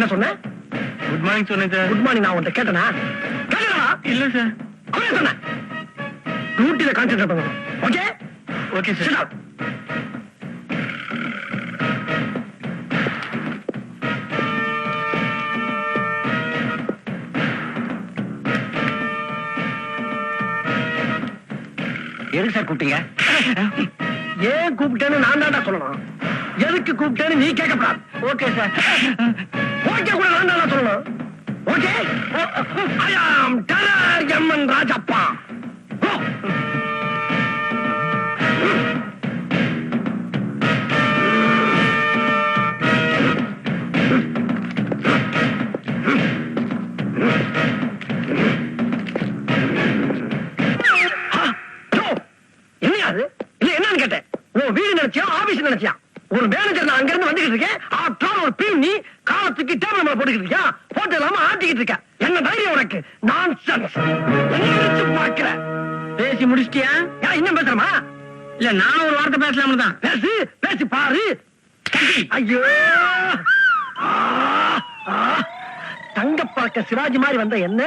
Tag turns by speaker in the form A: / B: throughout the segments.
A: என்ன சொன்ன?
B: Good morning சொன்னேன் சார்.
A: குட் மார்னிங் நான் உன்கிட்ட கேட்டனா? கேட்டனா?
B: இல்ல சார்.
A: அவன் சொன்ன டியூட்டில கான்சென்ட்ரேட் பண்ணணும். Okay
B: okay sir.
A: எதுக்கு சார் கூப்பிட்டீங்க? ஏன் கூப்பிட்டேன்னு நான் தான்டா சொல்லணும். எதுக்கு கூப்பிட்டேன்னு நீ கேட்கப்படாது. Okay sir. ஓகே கூட நான் தான் சொல்லணும். ஓகே ஐ ஆம் டெரர் எம்என் ராஜப்பா. நினைச்சியா ஒரு மேனேஜர் நான் அங்க இருந்து வந்துகிட்டு இருக்கேன். ஆஃப்டர் ஒரு பியூன் நீ காலத்துக்கு டேபிள் மேல போட்டுக்கிட்டு இருக்கியா? போட்டு இல்லாம ஆட்டிக்கிட்டு இருக்க. என்ன தைரியம் உனக்கு? நான்சென்ஸ். என்ன பாக்குற?
B: பேசி முடிச்சிட்டியா?
A: இன்னும் பேசுறமா?
B: இல்ல நானும் ஒரு வார்த்தை பேசலாம்னு தான்.
A: பேசு பேசி பாரு. ஐயோ தங்கப்பாக்க சிவாஜி மாதிரி வந்த என்ன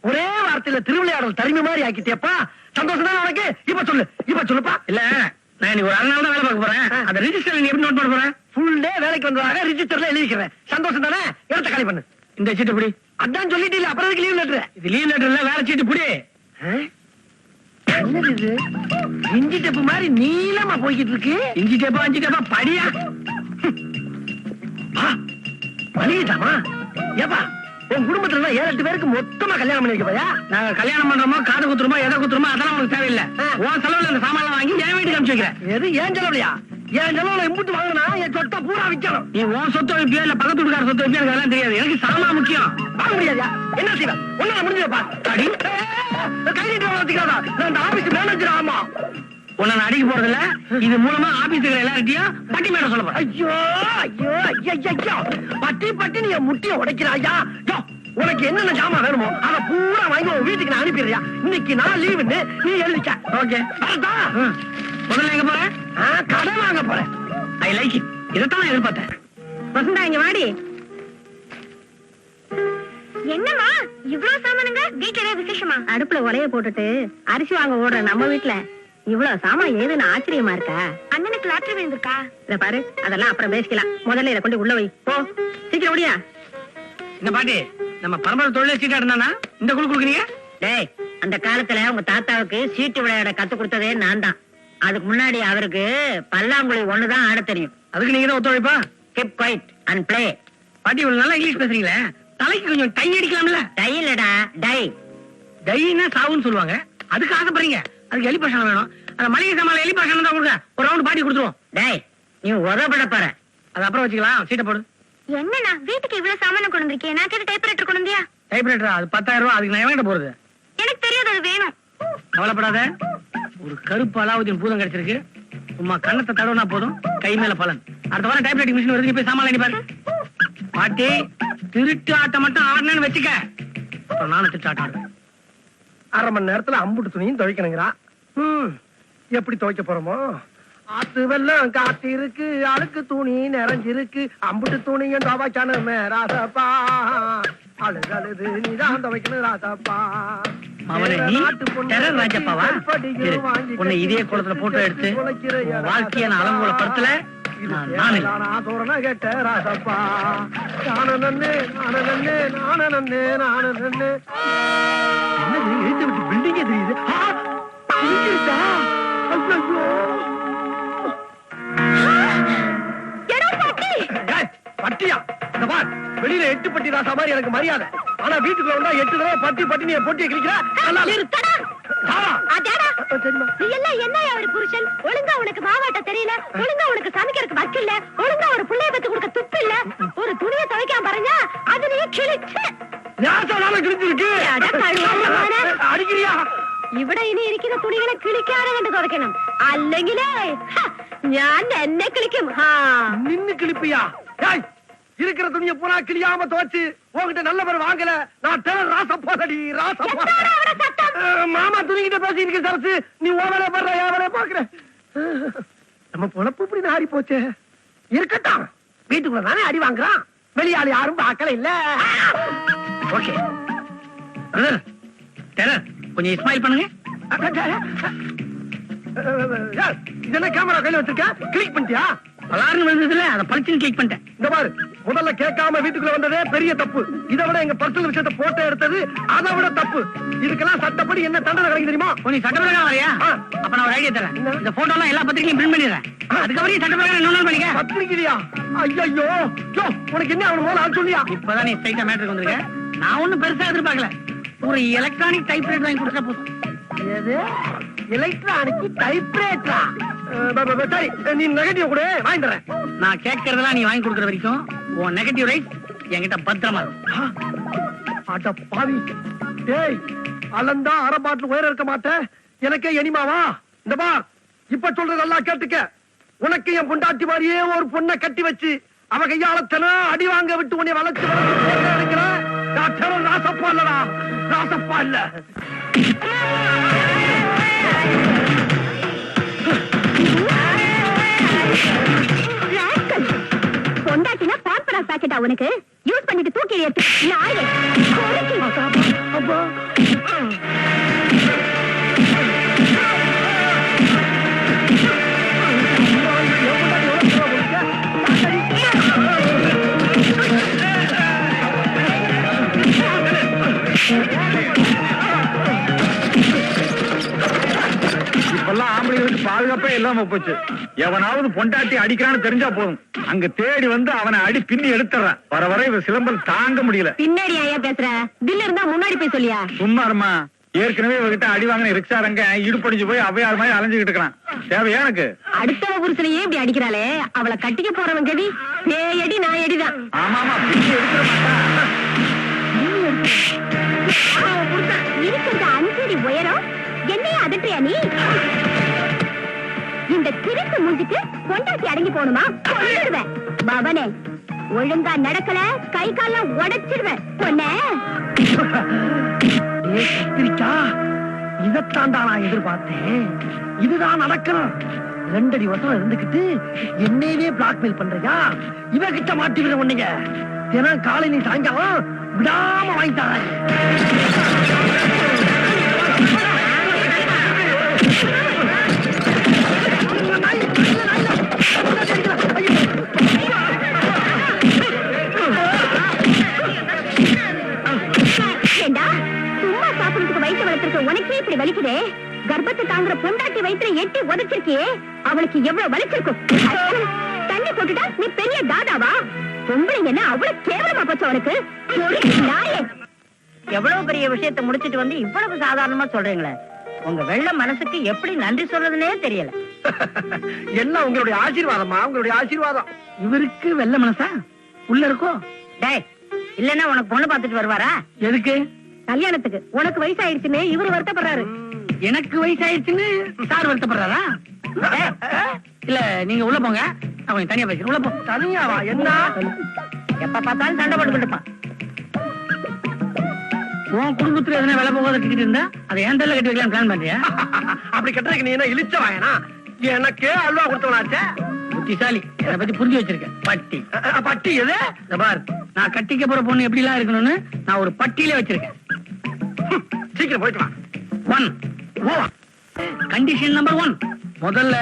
A: ஒரே வார்த்தையில திருவிளையாடல் தரிமை மாதிரி ஆக்கிட்டேப்பா. சந்தோஷம் தான் உனக்கு? இப்ப சொல்லுப்பா.
B: இல்ல நான் இன்னைக்கு ஒரு 6 நாள் தான் வேலை பார்க்க போறேன். அந்த ரிஜிஸ்டர் நீ எப்படி நோட் பண்ண போறேன்?
A: ஃபுல் டே வேலைக்கு வந்ததாக ரிஜிஸ்டர்ல எழுதிக்கிறேன். சந்தோஷம் தானே? இடத்த காலி பண்ணு.
B: இந்த சீட்டு புடி.
A: அதான் சொல்லிட்டு இல்ல அப்புறம் லீவ் லெட்டர்.
B: இது லீவ் லெட்டர் இல்ல, வேலை சீட்டு புடி.
A: என்னது இது? இஞ்சி டேப் மாதிரி நீளமா போய்கிட்டு இருக்கு.
B: இஞ்சி டேப்பா படியா?
A: மளிகைதாமா? ஏப்பா உன் குடும்பத்துல 7-8 பேருக்கு மொத்தமா கல்யாணம் பண்ணி வைக்கப்பயா?
B: நாங்க கல்யாணம் பண்றோமோ காது குத்துறோமோ எதை குத்துறோமோ அதெல்லாம் உனக்கு தேவையில்லை. உன் செலவுல அந்த சாமான் வாங்கி என் வீட்டுக்கு அனுப்பிச்சு வைக்கிறேன்.
A: எது ஏன் செலவுலையா? என் செலவுல இம்புட்டு வாங்கினா என் சொத்தை பூரா விற்கணும்.
B: நீ உன் சொத்து வைப்பியா இல்ல பக்கத்து வீட்டுக்கார சொத்து வைப்பியா எனக்கு அதெல்லாம் தெரியாது. எனக்கு சாமான் முக்கியம்.
A: வாங்க முடியாதா? என்ன செய்வேன்? ஒன்னால முடிஞ்சப்பா. அடி கை நீட்டு வளர்த்துக்காதா? நான் இந்த ஆபீஸ் மேனேஜர். ஆமா
B: உன்னை நான் அடிக்க போறது இல்ல. இது மூலமா ஆபீஸுக்கு எல்லார்ட்டையும் பட்டி மேட சொல்ல போறேன்.
A: ஐயோ ஐயோ ஐயோ பட்டி நீ முட்டிய உடைக்கிறாயா? உனக்கு என்னென்ன ஜாமான் வேணுமோ அதை பூரா வாங்கி உன் வீட்டுக்கு நான் அனுப்பிடுறியா? இன்னைக்கு நான் லீவுன்னு நீ எழுதிக்க.
B: ஓகே முதல்ல எங்க போறேன்?
A: கடை வாங்க போறேன்.
B: I like it. இதைத்தான் எதிர்பார்த்தேன்.
C: வசந்தா இங்க வாடி. என்னம்மா இவ்வளவு சாமானுங்க? வீட்டுல ஏதாவது விசேஷமா? அடுப்புல ஒலைய போட்டுட்டு அரிசி வாங்க ஓடுற நம்ம வீட்டுல இவ்வளவு சாமான் ஏதுன்னு ஆச்சரியமா இருக்கா? அண்ணனுக்கு லாட்டரி விழுந்திருக்கா? இத பாரு அதெல்லாம் அப்புறம் பேசிக்கலாம். முதல்ல இதை கொண்டு உள்ள வை. போ சீக்கிரம் ஓடியா.
B: இந்த பாட்டி நம்ம பரம்பரை தொழிலே சீட்டா இருந்தானா இந்த குழு குடுக்குறீங்க?
C: டேய் அந்த காலத்துல உங்க தாத்தாவுக்கு சீட்டு விளையாட கத்து கொடுத்ததே நான் தான். அதுக்கு முன்னாடி அவருக்கு பல்லாங்குழி ஒண்ணுதான் ஆட தெரியும்.
B: அதுக்கு நீங்க தான் ஒத்துழைப்பா?
C: Keep quiet and play.
B: பாட்டி இவ்வளவு நல்லா இங்கிலீஷ் பேசுறீங்களே, தலைக்கு கொஞ்சம் டை அடிக்கலாம்ல?
C: டை இல்லடா டை.
B: டைன்னா சாவுன்னு சொல்லுவாங்க. அதுக்கு ஆசைப்படுறீங்க. அதுக்கு எலி பாஷனம் வேணும். அந்த மளிகை சாமான் எலி பாஷனம் தான் கொடுங்க. ஒரு ரவுண்ட் பாட்டி கொடுத்துருவோம்.
C: டேய் நீ உதவப்பட போற.
B: அது அப்புறம் வச்சுக்கலாம். சீட்டை போடு.
C: என்னண்ணா வீட்டுக்கு இவ்வளவு சாமான் கொண்டு வந்திருக்கேன். நான் கேட்ட டைப்ரைட்டர் கொண்டு வந்தியா?
B: டைப்ரைட்டரா? அது 10,000 ரூபாய். அதுக்கு நான் எவங்கிட்ட போறது?
C: எனக்கு தெரியாது, அது வேணும்.
B: கவலைப்படாத. ஒரு கருப்பு அலாவுதீன் பூதம் கிடைச்சிருக்கு. உமா கண்ணத்தை தடவுனா போதும், கை மேல பலன். அடுத்த வாரம் டைப்ரைட்டிங் மிஷின் வருது, போய் சாமான் அனுப்பி பாரு. பாட்டி திருட்டு ஆட்டம் மட்டும் ஆடுனேன்னு வச்சுக்க, அப்புறம் நானும் திருட்டு ஆட்டம் ஆடுவேன்.
A: 1/2 மணி நேரத்துல அம்புட்டு துணியும் துவைக்கணுங்கிறா. எப்படி துவைக்க போறோமோ? ஆத்து வெள்ளம் காத்து இருக்கு, அழுக்கு துணி நிறைஞ்சிருக்கு, அம்புட்டு துணியும் துவைக்கணுமே ராசப்பா. அழுது நீதான் துவைக்கணும் ராசப்பா.
B: அவனை நீ டெரர் ராஜப்பாவா? உன்னை இதே குளத்துல போட்டோ எடுத்து வாழ்க்கைய நான் அலங்கோல படத்துல
A: கேட்ட ராசப்பா. என்னது எழுத்து விட்டு பில்டிங்கே தெரியுது. பட்டியா? வெளியில 8 பட்டி ராசா மாதிரி எனக்கு மரியாதை. ஆனா வீட்டுக்குள்ள வந்தா 8 தடவை பட்டி பட்டி நீ போட்டி கிழிக்கிற.
C: புருஷன் ஒழுங்கா உனக்கு மாவாட்ட தெரியல, ஒழுங்கா உனக்கு சமைக்கிறதுக்கு வக்கில்ல, ஒழுங்கா ஒரு புள்ளைய பத்தி கொடுக்க துப்பு இல்ல, ஒரு துணியை துவைக்காம பாருங்க அது நீ கிழிச்சு
A: அடிக்கிறியா?
C: ഇവിടെ ഇനി ഇരിക്കുന്ന തുണികളെ കിളിക്കാതെ കണ്ട് തുറക്കണം, അല്ലെങ്കിലേ ഞാൻ എന്നെ കിളിക്കും.
A: நின்னு கிளிப்பியா? இருக்கிற துணியை பூரா கிளியாம துவச்சு உங்ககிட்ட நல்ல பேர் வாங்கல. நான் டெரர் ராசப்போதடி ராசப்பா. மாமா துணிகிட்ட பேசி இருக்க சரசு, நீ ஓவலே பண்ற ஏவலே பாக்குற. நம்ம பொழப்பு இப்படி நாரி போச்சே. இருக்கட்டும், வீட்டுக்குள்ள தானே அடி வாங்குறான். வெளியாள் யாரும் பார்க்கல இல்ல.
B: ஓகே பிரதர் டெரர் கொஞ்சம் இஸ்மாயில் பண்ணுங்க.
A: இது என்ன கேமரா கையில வச்சிருக்க? கிளிக் பண்ணிட்டியா?
B: அலாரம் வந்ததுல அதை பளிச்சுன்னு கிளிக் பண்ணிட்டேன்.
A: இந்த பாரு, முதல்ல கேட்காம வீட்டுக்குள்ள வந்ததே பெரிய தப்பு. இதை விட எங்க பர்சனல் விஷயத்தை போட்டோ எடுத்தது அதை விட தப்பு. இதுக்கெல்லாம் சட்டப்படி என்ன தண்டனை கிடைக்கும் தெரியுமா?
B: நீ சட்டப்பிரகாரம் வரையா? அப்ப நான் ஒரு ஐடியா தரேன். இந்த போட்டோ எல்லாம் எல்லா பத்திரிகையும் பிரிண்ட் பண்ணிடுறேன். அதுக்கப்புறம் சட்டப்பிரகாரம் இன்னொரு பண்ணிக்க.
A: பத்திரிக்கையா? ஐயோ, உனக்கு என்ன அவனு போல சொல்லியா?
B: இப்பதான் நீ ஸ்ட்ரைட்டா மேட்டருக்கு வந்திருக்க. நான் ஒண்ணும் பெருசா எதிர்பார்க்கல. ஒரு எலக்ட்ரானிக் டைப்ரைட்டர் வாங்கி கொடுத்தா போதும்.
A: எது? எலக்ட்ரானிக் டைப்ரைட்டரா? சரி, நீ நெகட்டிவ் கூட வாங்கி தரேன்.
B: நான் கேட்கறதெல்லாம் நீ வாங்கி கொடுக்கற வரைக்கும் உன் நெகட்டிவ் ரைட் என்கிட்ட பத்திரமா இருக்கும்.
A: அட பாவி, டேய், அளந்தா அரை பாட்டில் உயரம் இருக்க மாட்டேன். எனக்கே எனிமாவா? இந்த பா, இப்ப சொல்றதெல்லாம் கேட்டுக்க. உனக்கு என் பொண்டாட்டி மாதிரியே ஒரு பொண்ணை கட்டி வச்சு அவ கையாளத்தனா அடி வாங்க விட்டு உன்னை வளர்ச்சி இருக்கிறேன். ராசப்பா இல்லடா, ராசப்பா இல்ல.
C: பொண்டாட்டினா பாம்பராஸ் பாக்கெட்டா உனக்கு? யூஸ் பண்ணிட்டு தூக்கி எறியத்து. நாயே.
A: அப்பா.
D: இப்பெல்லாம் ஆம்பளைகளுக்கு பாதுகாப்பே இல்லாம போச்சு. எவனாவது பொண்டாட்டி அடிக்கிறான்னு தெரிஞ்சா போதும், அங்க தேடி வந்து அவனை அடி பின்னி எடுத்துறான். வர வர இவ சிலம்பல் தாங்க முடியல.
C: பின்னாடி ஐயா பேசுற, பில் இருந்தா முன்னாடி போய் சொல்லியா?
D: சும்மா இருமா. ஏற்கனவே இவகிட்ட அடி வாங்கின ரிக்ஷாரங்க இடுப்படிஞ்சு போய் அவையார் மாதிரி அலைஞ்சுக்கிட்டு இருக்கான். தேவையா எனக்கு?
C: அடுத்த புருஷனையே இப்படி அடிக்கிறாளே, அவளை கட்டிக்க போறவன் கதி பேயடி நான் அடிதான்.
D: ஆமா ஆமா, பின்னி எடுத்துட மாட்டா.
C: இருக்கிறது 5 அடி உயரம். என்னைய அதட்டுறியா நீ? இந்த திருட்டு மூஞ்சிக்கு பொண்டாட்டி அடங்கி போகணுமா? கொன்னுடுவேன் பவனே. ஒழுங்கா நடக்கல கை காலம் உடைச்சிடுவேன். பொண்ணே
A: கத்திரிக்கா, இதத்தாண்டா நான் எதிர்பார்த்தேன். இதுதான் நடக்கணும். 2 அடி வசனம் இருந்துகிட்டு என்னையவே பிளாக்மெயில் பண்றியா? இவகிட்ட மாட்டி விட ஒண்ணுங்க. தினம் காலை நீ சாயங்காலம் விடாம வாங்கிட்டாங்க.
C: சும்மா சாப்பிடுறதுக்கு வயிற்று வளர்த்திருக்க உனக்கே இப்படி வலிக்குதே. கர்ப்பத்தை தாங்குற பொண்டாட்டி வயிற்று எட்டி உதச்சிருக்கியே, அவளுக்கு எவ்வளவு வலிச்சிருக்கும். தண்ணி போட்டுட்டா நீ பெரிய தாதாவா? பொம்பளைங்கன்னா அவ்வளவு கேவலமா போச்சு உனக்கு. எவ்வளவு பெரிய விஷயத்தை முடிச்சிட்டு வந்து இவ்வளவு சாதாரணமா சொல்றீங்களே, உங்க வெள்ள மனசுக்கு எப்படி நன்றி சொல்றதுன்னே தெரியல.
A: எல்லாம் உங்களுடைய ஆசீர்வாதமா, உங்களுடைய ஆசீர்வாதம்.
B: இவருக்கு வெள்ள மனசா உள்ள இருக்கும்.
C: டேய், இல்லன்னா உனக்கு பொண்ணு பாத்துட்டு வருவாரா?
B: எதுக்கு?
C: கல்யாணத்துக்கு. உனக்கு வயசாயிடுச்சுன்னு இவரு வருத்தப்படுறாரு.
B: எனக்கு வயசாயிடுச்சுன்னு சார் வருத்தப்படுறாரா? இல்ல நீங்க உள்ள போங்க, அவங்க தனியா பேசுறேன். உள்ள போ.
A: தனியாவா? என்ன
C: எப்ப பார்த்தாலும் சண்டை போட்டுக்கிட்டு இருப்பான்.
B: உன் குடும்பத்துல எதனா வேலை போகாத கட்டிட்டு இருந்தா அதை ஏன் தள்ள கட்டி வைக்கலாம் பிளான் பண்றியா?
A: அப்படி கட்டுறதுக்கு நீ என்ன இழிச்ச வாயனா? எனக்கே அல்வா கொடுத்தவனாச்சே.
B: புத்திசாலி, அதை பத்தி புரிஞ்சு வச்சிருக்கேன். பட்டி
A: பட்டி எது?
B: இந்த பார், நான் கட்டிக்க போற பொண்ணு எப்படி எல்லாம் இருக்கணும்னு நான் ஒரு பட்டியலே வச்சிருக்கேன்.
A: சீக்கிரம் போயிட்டு வா.
B: 1 கண்டிஷன் நம்பர் 1, முதல்ல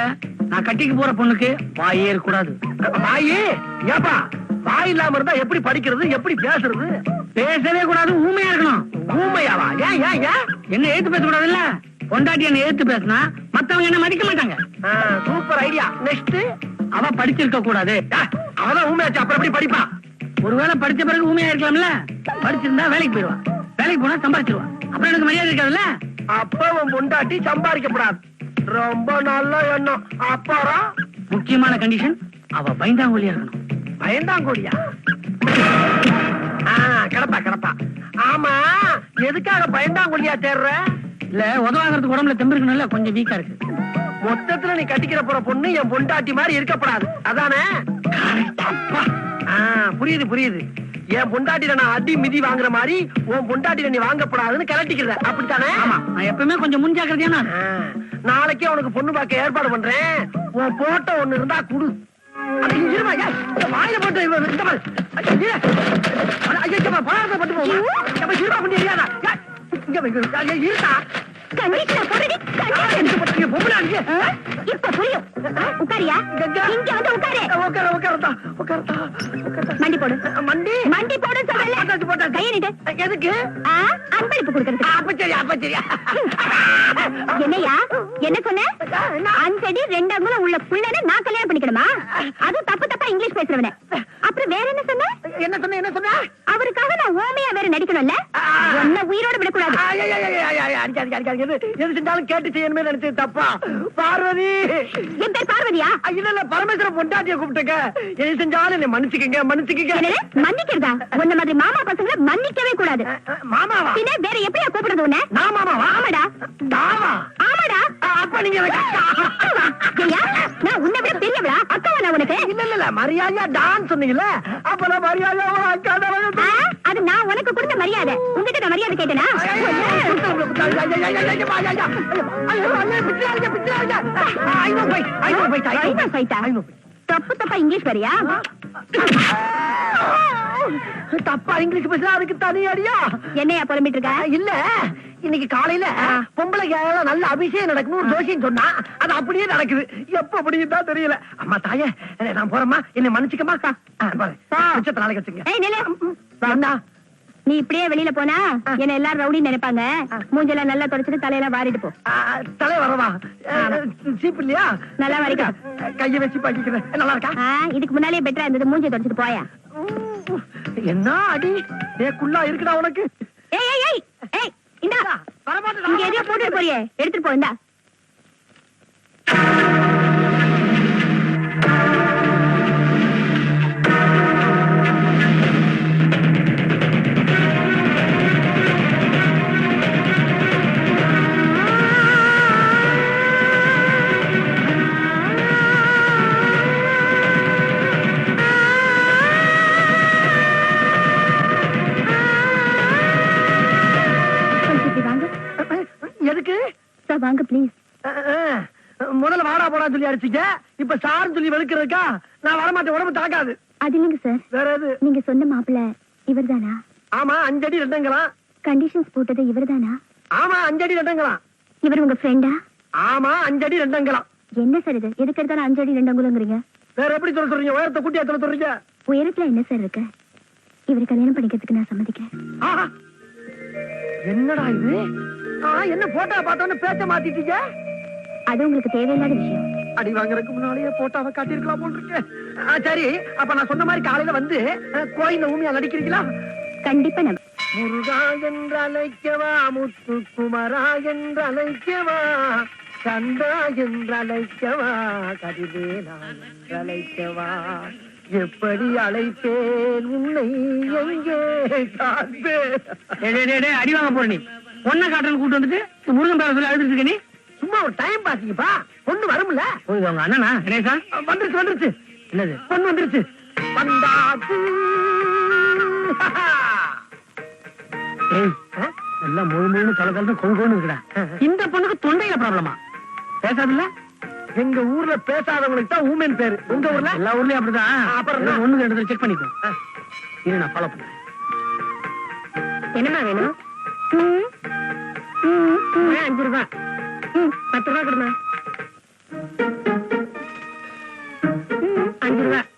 B: நான் கட்டிக்க போற பொண்ணுக்கு வாயே இருக்கக்கூடாது.
A: வாயே? ஏப்பா, வாய் இல்லாம இருந்தா எப்படி படிக்கிறது, எப்படி பேசுறது?
B: பேசவே கூடாது, ஊமையா இருக்கணும்.
A: ஊமையாவா? ஏன் ஏன் ஏன்?
B: என்ன ஏத்து பேச கூடாது இல்ல? பொண்டாட்டி என்ன ஏத்து பேசினா மத்தவங்க என்ன மதிக்க மாட்டாங்க.
A: Super idea. நெக்ஸ்ட்,
B: அவ படிச்சிருக்க கூடாது.
A: அவதான் ஊமையாச்சு, அப்புறம் எப்படி படிப்பா?
B: ஒருவேளை படிச்ச பிறகு ஊமையா இருக்கலாம்ல. படிச்சிருந்தா வேலைக்கு போயிடுவா, வேலைக்கு போனா சம்பாதிச்சிருவா, அப்புறம் எனக்கு மரியாதை இருக்காதுல்ல.
A: அப்ப உன் பொண்டாட்டி சம்பாதிக்கப்படாது. ரொம்ப நல்ல எண்ணம். அப்புறம்
B: முக்கியமான கண்டிஷன், அவ பயந்தாங்கோலியா இருக்கணும்.
A: பயந்தாங்கோலியா? கிடப்பா கிடப்பா. ஆமா, எதுக்காக பயந்தாங்கோலியா தேர்ற?
B: இல்ல, உதவாங்கிறதுக்கு உடம்புல தெம்பு இருக்கணும்ல, கொஞ்சம் வீக்கா இருக்கு.
A: மொத்தத்துல நீ கட்டிக்கிற போற பொண்ணு என் பொண்டாட்டி மாதிரி இருக்கப்படாது, அதானே? அப்பா, புரியுது புரியுது. என் பொண்டாட்டில நான் அடி மிதி வாங்குற மாதிரி உன் பொண்டாட்டில நீ வாங்கப்படாதுன்னு கிளட்டிக்கிற, அப்படித்தானே?
B: ஆமா, நான் எப்பவுமே கொஞ்சம் முன்ஜாக்கிரதையா.
A: நாளைக்கே உனக்கு பொண்ணு பார்க்க ஏற்பாடு பண்றேன். உன் போட்டோ ஒண்ணு இருந்தா குடு. அட, இருமா, ஏய், இந்த வாயில போட்டு இந்த பாரு. ஐயா, இரு. அட, ஐயா, இங்க பாரு, பழத்தை பட்டு போமா. ஏம்மா, இருமா, பண்ணி எரியாதா. ஏய், இங்க வை, ஐயா, இருக்கா?
C: கண்டிஷனர் போடுடி, கண்டிஷனர்.
A: இங்க போட்டு, பொம்பளை அடிக்க.
C: இப்ப புரியும். உட்காரியா? இங்க வந்து உட்காரு.
A: உட்காரத்தா.
C: மண்டி போடு.
A: மண்டி
C: மண்டி போடு சொல்லல.
A: போட்டாச்சு.
C: கையை நீட்டு.
A: எதுக்கு?
C: அன்பளிப்பு கொடுக்கறது.
A: அப்ப சரியா.
C: என்னையா என்ன சொன்ன? 5 அடி 2 அங்குலம் உள்ள புள்ளனை நான் கல்யாணம் பண்ணிக்கணுமா? அது தப்பா இங்கிலீஷ் பேசுறவனே. அப்புறம் வேற என்ன சொன்ன?
A: என்ன சொன்ன?
C: அவருக்காக நான் ஓமையா வேற நடிக்கணும்ல? என்ன உயிரோட விடக்கூடாது.
A: அடிக்காது. எது செஞ்சாலும் கேட்டு செய்யணுமே நினைச்சது தப்பா. பார்வதி,
C: என் பேர் பார்வதியா?
A: இல்ல பரமேஸ்வர பொண்டாட்டிய கூப்பிட்டுக்க. எது செஞ்சாலும் என்னை மன்னிச்சுக்கங்க.
C: என்னது? மன்னிக்கிறதா? உன்ன மாதிரி மாமா பசங்களை மன்னிக்கவே கூடாது.
A: மாமாவா?
C: பின்ன வேற எப்படியா கூப்பிடுறது உன்னை?
A: நான் மாமாவா?
C: ஆமாடா.
A: ஆமாடா. அப்ப நீங்க
C: ஐயா, நான் உன்னை விட பெரியவளா? அக்காவா நான் உனக்கு?
A: இல்ல மரியாதையா டான் சொன்னீங்கல்ல, அப்ப நான் மரியாதையா அக்கா
C: அது நான் உனக்கு கொடுத்த மரியாதை. உங்ககிட்ட நான் மரியாதை கேட்டேனா? தப்பா இங்கிலீஷ் வரியா?
A: தப்பா இங்கிலீஷ் பேசுறா, அதுக்கு தனி அடியா?
C: என்னையா புலம்பிட்டு இருக்க?
A: இல்ல, இன்னைக்கு காலையில பொம்பளைக்கு நல்ல அபிஷேகம் நடக்கணும் ஜோசியம் சொன்னா அது அப்படியே நடக்குது. எப்ப அப்படின்னு தான் தெரியல. அம்மா தாயே, நான் போறேம்மா, என்னை மன்னிச்சுக்கமா. நாளைக்கு வச்சுங்க.
C: நீ இப்படியே வெளியில போனா என்ன எல்லாரும் ரவுடி நினைப்பாங்க. மூஞ்செல்லாம் நல்லா தொடச்சிட்டு தலையெல்லாம் வாரிட்டு போ.
A: தலை வரவா? சீப்பு இல்லையா?
C: நல்லா வரைக்கா.
A: கைய வச்சு பாக்கிக்கிறேன். நல்லா இருக்கா?
C: இதுக்கு முன்னாலே பெட்டரா இருந்தது. மூஞ்சை தொடச்சிட்டு போயா.
A: என்ன அடி குள்ளா இருக்குடா உனக்கு.
C: ஏய் இந்தா இங்க எதையோ போட்டு போறியே, எடுத்துட்டு போ. இந்தா
A: எதுக்கு?
C: வாங்க ப்ளீஸ்.
A: முதல்ல வாடா போடா சொல்லி அடிச்சீங்க, இப்ப சார் சொல்லி வெளுக்கிறதுக்கா? நான் வரமாட்டேன், உடம்பு தாக்காது.
C: அது இல்லைங்க சார்.
A: வேற எது?
C: நீங்க சொன்ன மாப்பிள்ள இவர்தானா?
A: ஆமா, 5 அடி 2
C: கண்டிஷன்ஸ் போட்டது இவர்தானா?
A: ஆமா, 5 அடி 2
C: இவர் உங்க ஃப்ரெண்டா?
A: ஆமா, 5 அடி 2
C: என்ன சார் இது? எதுக்கு எடுத்தாலும் 5 அடி 2 அங்குலங்கிறீங்க?
A: வேற எப்படி சொல்றீங்க? உயரத்தை கூட்டியா சொல்றீங்க?
C: உயரத்துல என்ன சார் இருக்கு? இவரை கல்யாணம் பண்ணிக்கிறதுக்கு நான் சம்மதிக்கிறேன்.
A: என்னடா இது? என்ன போட்டோ பார்த்தோன்னு பேச்ச மாத்திட்டீங்க?
C: அது உங்களுக்கு தேவையில்லாத விஷயம்.
A: அடி வாங்குறதுக்கு முன்னாலேயே போட்டோவை காட்டியிருக்கலாம் போல் இருக்கு. சரி, அப்ப நான் சொன்ன மாதிரி காலையில வந்து கோயில ஊமியா நடிக்கிறீங்களா?
C: கண்டிப்பா நம்ம
A: முருகா என்று அழைக்கவா, முத்துக்குமரா என்று அழைக்கவா, சந்தா என்று அழைக்கவா, கதிரேனா என்று அழைக்கவா, எப்படி அழைப்பேன் உன்னை, எங்கே காண்பேன்?
B: அடி வாங்க போற நீ பொண்ணை காட்டுன்னு கூட்டு வந்துட்டு முருகன் பேர சொல்லி அழுதுட்டு இருக்க நீ.
A: சும்மா ஒரு டைம் பாத்தீங்கப்பா, பொண்ணு வரும்ல.
B: உங்க அண்ணனா கணேசா?
A: வந்துருச்சு.
B: என்னது?
A: பொண்ணு வந்துருச்சு. வந்தாச்சு.
B: எல்லாம் முழு தொலைக்காலத்து கொள்கோன்னு இருக்குடா. இந்த பொண்ணுக்கு தொண்டையில ப்ராப்ளமா? பேசாதுல்ல?
A: எங்க ஊர்ல பேசாதவங்களுக்கு தான் ஊமென் பேரு. உங்க ஊர்ல?
B: எல்லா ஊர்லயும் அப்படிதான்.
A: அப்புறம்
B: ஒண்ணுக்கு 2 செக் பண்ணிக்கோ. இரு, நான் ஃபாலோ பண்றேன்.
C: என்னமா வேணும்? 5 ரூபாய். 10 ரூபாய் கொடுமா. 5 ரூபாய்.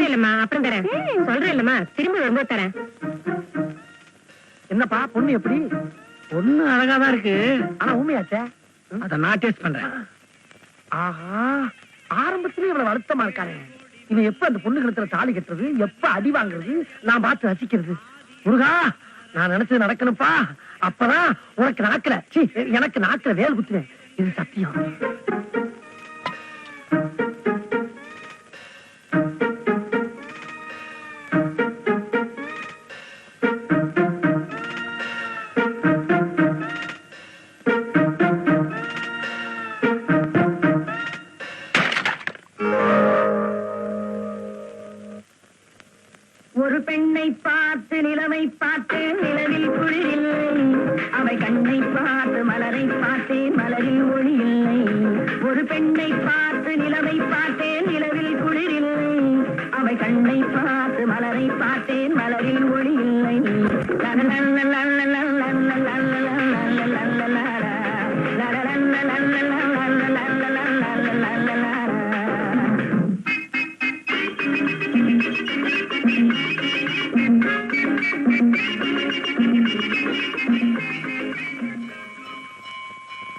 C: இல்லம்மா, அப்புறம் தரேன். சொல்றேன் இல்லம்மா, திரும்பி வரும்போது தரேன்.
A: என்னப்பா பொண்ணு எப்படி?
B: பொண்ணு அழகாதான் இருக்கு,
A: ஆனா ஊமையாச்சே.
B: அத நான் டேஸ்ட் பண்றேன்.
A: ஆஹா, ஆரம்பத்திலே இவ்வளவு வருத்தமா இருக்கானே. இவன் எப்ப அந்த பொண்ணு கழுத்துல தாலி கட்டுறது, எப்ப அடி வாங்குறது, நான் பார்த்து ரசிக்கிறது. முருகா, நான் நினைச்சது நடக்கணும்ப்பா. அப்பதான் உனக்கு நாக்கல, எனக்கு நாக்கல வேல் குத்துவேன். இது சத்தியம்.
C: ஒரு பெண்ணை பார்த்து நிலவை பார்த்து நிலவில் குளிரில்லை அவை கண்ணை பார்த்து மலரை பார்த்தேன் மலரில் ஒளி இல்லை ஒரு பெண்ணை பார்த்து நிலவை பார்த்தேன் நிலவில் குளிரில்லை அவை கண்ணை பார்த்து மலரை பார்த்தேன் மலரில் ஒளி இல்லை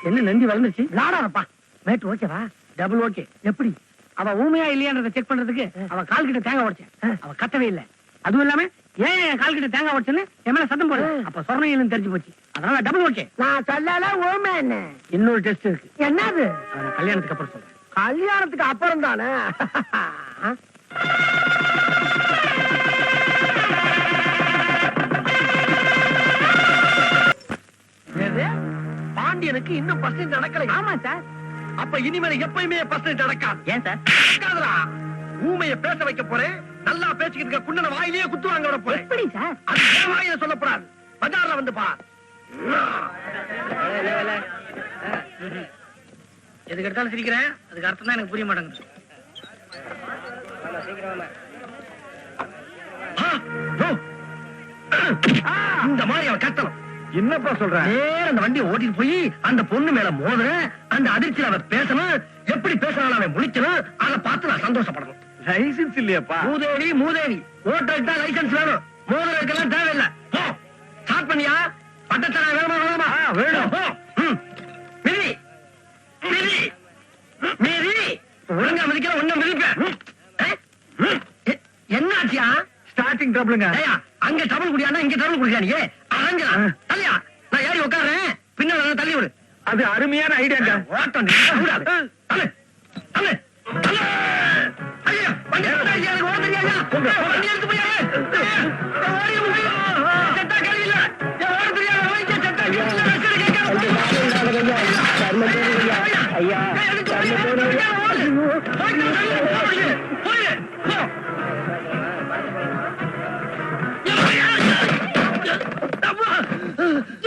B: என்ன நந்தி வளர்ந்துச்சு?
A: விளாடாதப்பா. மேட் ஓகேவா?
B: Double okay.
A: எப்படி?
B: அவ ஊமையா இல்லையான்றத செக் பண்றதுக்கு அவ கால் கிட்ட தேங்காய் உடைச்சேன். அவ கத்தவே இல்ல. அதுவும் இல்லாம ஏன் என் கால் கிட்ட தேங்காய் உடைச்சேன்னு என் மேல சத்தம் போடு. அப்ப சொரணை இல்லைன்னு தெரிஞ்சு போச்சு. அதனால டபுள் ஓகே.
A: நான் சொல்லல ஓமேன்னு.
B: இன்னொரு டெஸ்ட் இருக்கு.
A: என்னது?
B: அத நான் கல்யாணத்துக்கு அப்புறம் சொல்றேன்.
A: கல்யாணத்துக்கு அப்புறம் தானே. பாண்டியனுக்கு இன்னும் பர்சன்ட் நடக்கல.
C: ஆமா சார்.
A: அப்ப இனிமேல் எப்பயுமே பர்சன்ட் நடக்காது.
C: ஏன் சார்?
A: நடக்காதுடா. ஊமைய பேச வைக்க போறேன். நல்லா பேசிக்கிட்டு இருக்க குண்டன வாயிலேயே குத்துவாங்க விட போறேன்.
C: எப்படி சார்?
A: அது ஏன் வாயில சொல்லப்படாது. பஜார்ல வந்து பார்.
B: எதுக்கு எடுத்தாலும் சிரிக்கிறேன். அதுக்கு அர்த்தம் தான் எனக்கு புரிய மாட்டேங்குது.
A: இந்த மாதிரி அவன் கத்தணும்.
D: என்னப்பா சொல்ற?
A: நேர அந்த வண்டியை ஓட்டிட்டு போய் அந்த பொண்ணு மேல மோதுற அந்த அதிர்ச்சியில அவன் பேசணும். எப்படி பேசணும் அவன் முடிக்கணும். அதை பார்த்து நான் சந்தோஷப்படணும்.
D: லைசன்ஸ் இல்லையாப்பா?
A: மூதேவி மூதேவி ஓட்டருக்கு தான் லைசன்ஸ் வேணும். மோதுறதுக்கெல்லாம் தேவையில்லை. போ ஸ்டார்ட் பண்ணியா? பட்டத்தர வேணுமா வேணுமா?
D: வேணும்.
A: போ. மிதி மிதி மிதி. ஒழுங்கா மிதிக்கிற ஒன்னும் மிதிப்பேன். என்ன ஆச்சியா?
D: ஸ்டார்டிங் ட்ரபிளுங்க.
A: ஏய்யா, அங்க டபுள் குடியானா இங்க டபுள் குடியா? நீ அரஞ்சா தள்ளியா? நான் ஏறி உட்கார்றேன். பின்னால தள்ளி விடு.
D: அது அருமையான ஐடியாங்க.
A: ஓட்டம் கூடாது. தள்ளு தள்ளு தள்ளு. ஐயா வண்டி எடுத்து எனக்கு ஓட தெரியாதா? வண்டி எடுத்து போய் ஓடி போய் செட்டா கேள்வி இல்ல. ஓட தெரியாத ஓடிச்ச செட்டா கேள்வி ஐயா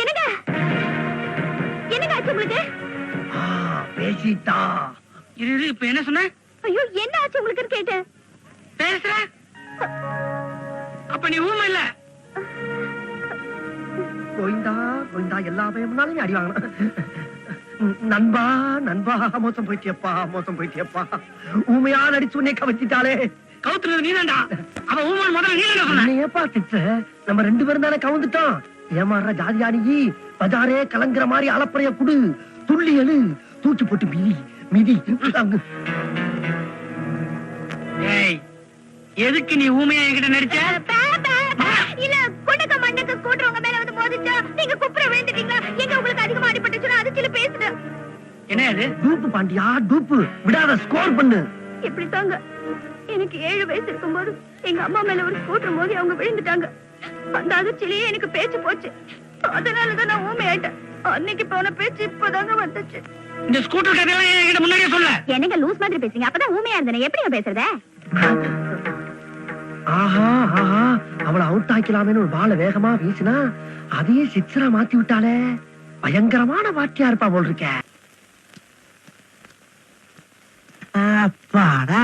C: என்னங்க என்னங்க ஆச்சு உங்களுக்கு?
A: பேசிட்டா.
B: இரு இரு, இப்ப என்ன சொன்ன?
C: ஐயோ என்ன ஆச்சு உங்களுக்கு கேட்டேன்.
B: பேசுற? அப்ப நீ ஊமை இல்ல.
A: கோயிந்தா கோயிந்தா எல்லா பயம்னாலும் அடி வாங்கணும். நண்பா நண்பா மோசம் போயிட்டியப்பா மோசம் போயிட்டியப்பா. ஊமையா நடிச்சு உன்னை கவச்சிட்டாளே.
B: கவுத்துறது நீதான்டா. அவ ஊமான் முதல்ல நீ என்ன சொன்ன?
A: ஏப்பா திட்ட? நம்ம 2 பேரும் தானே கவுந்துட்டோம். ஏமாற ஜாதியானி பஜாரே கலங்குற மாதிரி அளப்பறைய குடு. துள்ளி எழு. தூக்கி போட்டு மிதி மிதி.
B: ஏய், எதுக்கு நீ ஊமையா என்கிட்ட நடிச்ச?
C: இல்ல கொண்டக்க மண்டக்க கூட்டுறவங்க மேல வந்து மோதிச்சா நீங்க குப்புற விழுந்துட்டீங்களா? எங்க உங்களுக்கு அதிகமா அடிபட்டுச்சுன்னா அதுக்குள்ள பேசுது.
B: என்ன அது?
A: டூப்பு பாண்டியா டூப்பு. விடாத ஸ்கோர் பண்ணு.
C: எப்படி தாங்க எனக்கு 7 வயசு இருக்கும்போது எங்க அம்மா மேல ஒரு ஸ்கூட்டர் மோதி அவங்க விழுந்துட்டாங்க. அந்த அதிர்ச்சியிலேயே எனக்கு பேச்சு போச்சு. அதனாலதான் நான் ஊமை ஆயிட்டேன். அன்னைக்கு போன பேச்சு இப்பதாங்க வந்துச்சு.
B: இந்த ஸ்கூட்டர் கதையெல்லாம் என்கிட்ட முன்னாடியே சொல்ல.
C: என்னங்க லூஸ் மாதிரி பேசுறீங்க? அப்பதான் ஊமையா இருந்தேன். எப்படிங்க பேசுறத?
A: ஆஹா ஆஹா அவளை அவுட் ஆக்கலாமேன்னு ஒரு பால வேகமா வீசினா அதையே சிக்ஸரா மாத்தி விட்டாளே. பயங்கரமான வாட்டியா இருப்பா போல் இருக்க. அப்பாடா.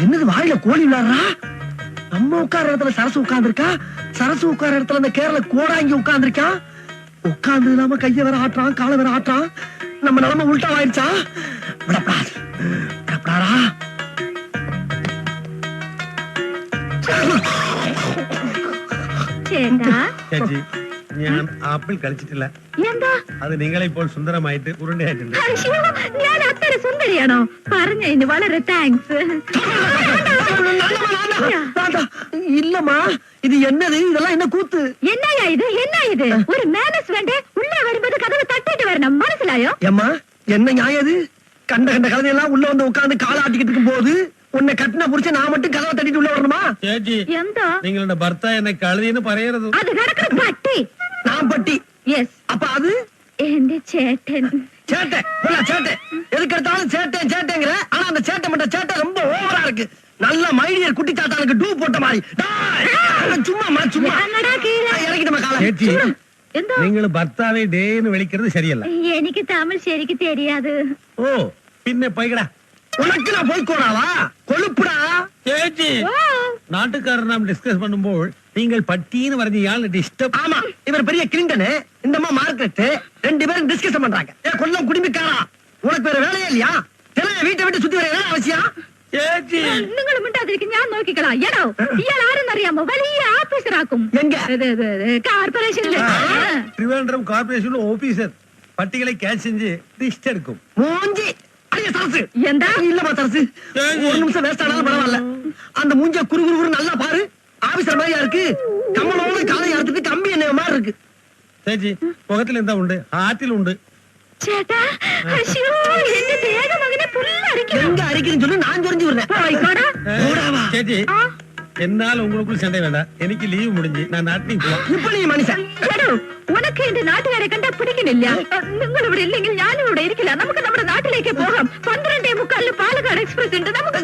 A: என்னது வாயில கோழி விளாடுறா? நம்ம உட்கார்ற இடத்துல சரசு உட்கார்ந்துருக்கா. சரசு உட்கார்ற இடத்துல அந்த கேரள கோடாங்கி உட்கார்ந்துருக்கா. உட்கார்ந்து இல்லாம கைய வேற ஆட்டுறான் காலை வேற ஆட்டுறான். நம்ம நிலைமை உள்டா ஆயிடுச்சா? விடப்படாது விடப்படாடா.
E: ചേച്ചി ഞാൻ ആപ്പിൾ കളിച്ചിട്ടില്ല.
C: എന്താ
E: അത് നിങ്ങളെ ഇപ്പോൾ സുന്ദരമായിട്ട് ഉരുണ്ടയായിട്ടുണ്ട്.
C: ഞാൻ അത്ര സുന്ദരിയാണോ? പറഞ്ഞതിന് വളരെ താങ്ക്സ്.
A: இல்லம்மா இது என்னது? இதெல்லாம் என்ன கூத்து?
C: என்னையா இது? என்ன இது? ஒரு மேனஸ் வேண்டே. உள்ளே வரும்போது கதவை தட்டிட்டு வரணும். മനസ്സിലായോ?
A: ஏம்மா என்ன நியாயம் இது? கண்ட கண்ட கதையெல்லாம் உள்ள வந்து உட்கார்ந்து கால ஆட்டிக்கிட்டு இருக்கும் போது உன்னை கட்டின புடிச்ச நான் மட்டும் கதவை தட்டிட்டு உள்ள வரணுமா?
E: ചേച്ചി
C: എന്താ
E: നിങ്ങളുടെ ഭർത്താവ് എന്നെ കളി എന്ന് പറയരുത്.
C: അത് കിടക്കുന്ന പട്ടി.
A: நான் பட்டி.
C: യെസ്.
A: அப்ப அது
C: എന്റെ ചേട്ടൻ
A: சேட்டை புள்ள சேட்டை எதுக்கு எடுத்தாலும் சேட்டை சேட்டைங்கிற ஆனா அந்த சேட்டை மட்டும் சேட்டை ரொம்ப ஓவரா இருக்கு நல்ல மைடியர் குட்டி சாத்தானுக்கு டூ போட்ட மாதிரி சும்மா சும்மா இறக்கிட்டமா கால
E: ചേച്ചി
C: എന്തോ
E: നിങ്ങൾ ഭർത്താവെ ഡേന്ന് വിളിക്കുന്നത് ശരിയല്ല.
C: എനിക്ക് തമിഴ് ശരിക്ക് தெரியாது.
E: ഓ പിന്നെ പോയിക്കടാ.
A: உனக்கு நான் போய்க்கோடாவா கொழுப்புடா
E: ചേച്ചി നാട്ടുകാരൻ നാം ഡിസ്കസ് பண்ணுമ്പോൾ நீங்கள் பட்டின்னு പറഞ്ഞ இயாள் டிஸ்டர்ப்.
A: ஆமா இவர் பெரிய கிளிண்டனு இந்த அம்மா மார்க்கெட் ரெண்டு பேரும் டிஸ்கஸ் பண்றாங்க. கொல்லம் குடிமிக்காரா உனக்கு வேற வேலையே இல்லையா? வீட்டை விட்டு சுத்தி வர என்ன அவசியம்?
E: ചേച്ചി
C: നിങ്ങൾ മിണ്ടാതിരിക്കും ഞാൻ നോക്കിക്കളാം. എടോ ഇയാൾ ആരെന്നറിയാമോ? വലിയ ഓഫീസറാക്കും.
A: எங்க
C: கார்பரேஷன்ல
E: ട്രിവാൻഡ്രം കോർപ്പറേഷൻ ഓഫീസർ പട്ടികളെ கேட்ச் செஞ்சு லிஸ்ட் எடுக்கும்.
A: மூஞ்சி அடிய சரசு
C: എന്താ
A: இல்லமா சரசு ஒரு நிமிஷம் வேஸ்ட் ஆனாலும் பரவாயில்ல. அந்த மூஞ்ச குறு நல்லா பாரு. ஆபீசர் மாதிரியா இருக்கு. கம்மனோட காலை எடுத்துட்டு கம்பி என்ன மாதிரி இருக்கு.
E: ചേച്ചി മുഖത്തിൽ എന്താ ഉണ്ട്? ഹാർട്ടിലുണ്ട്.
C: ചേട്ടാ അയ്യോ എന്റെ ദേഹ മകനെ പുല്ലരിക്കും.
A: எங்க அரிக்குதுன்னு சொல்லி நான் சொரிஞ்சு விடுறேன்.
C: പോയിക്കോടാ.
A: ஓடாவா
E: ചേച്ചി എന്നാൽ ഉங்களுக்குள் சண்டை வேண்டாம். എനിക്ക് ലീവ് முடிஞ்சு நான் നാട്ടിൽ പോവാം.
A: இப்ப நீ மனுஷன்
C: എടോ ഉനക്ക് എന്റെ നാട്ടുകാരെ കണ്ടാ പിടിക്കുന്നില്ല. നിങ്ങൾ ഇവിടെ ഇല്ലെങ്കിൽ ഞാനും ഇവിടെ ഇരിക്കില്ല. നമുക്ക് നമ്മുടെ നാട്ടിലേക്ക് പോകാം. 12:45 പാലക്കാട് എക്സ്പ്രസ് ഉണ്ട്. നമുക്ക്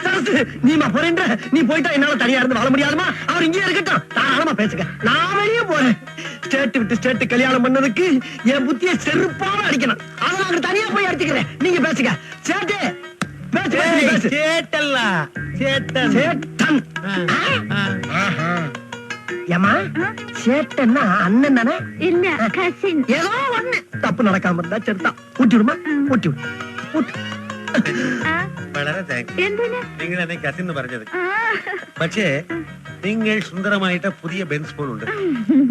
A: சரசு நீமா போறேன்ற நீ போயிட்டா என்னால தனியா இருந்து வாழ முடியாதுமா. அவர் இங்கே இருக்கட்டும். தாராளமா பேசுங்க. நான் வெளியே போறேன். ஸ்டேட் விட்டு ஸ்டேட் கல்யாணம் பண்ணதுக்கு என் புத்திய செருப்பால அடிக்கணும். அதை நான் தனியா போய் அடிச்சுக்கிறேன். நீங்க பேசுங்க. சேட்டே பேசு பேசு பேசு.
E: ചേട്ടല്ല ചേട്ടൻ.
A: சேட்டன் ஏமா சேட்டன்னா அண்ணன் தானே?
C: ഇല്ല കസിൻ.
A: ஏதோ ஒண்ணு தப்பு நடக்காம இருந்தா சரிதா. ஊட்டி விடுமா? ஊட்டி விடு ஊட்டு.
E: വളരെ താങ്ക്സ്
C: എന്തിനാ?
E: നിങ്ങൾ എന്നെ കസിൻ എന്ന് പറഞ്ഞത്. പക്ഷേ നിങ്ങൾ സുന്ദരമായിട്ട് പുതിയ ബെൻസ് പോലുണ്ട്.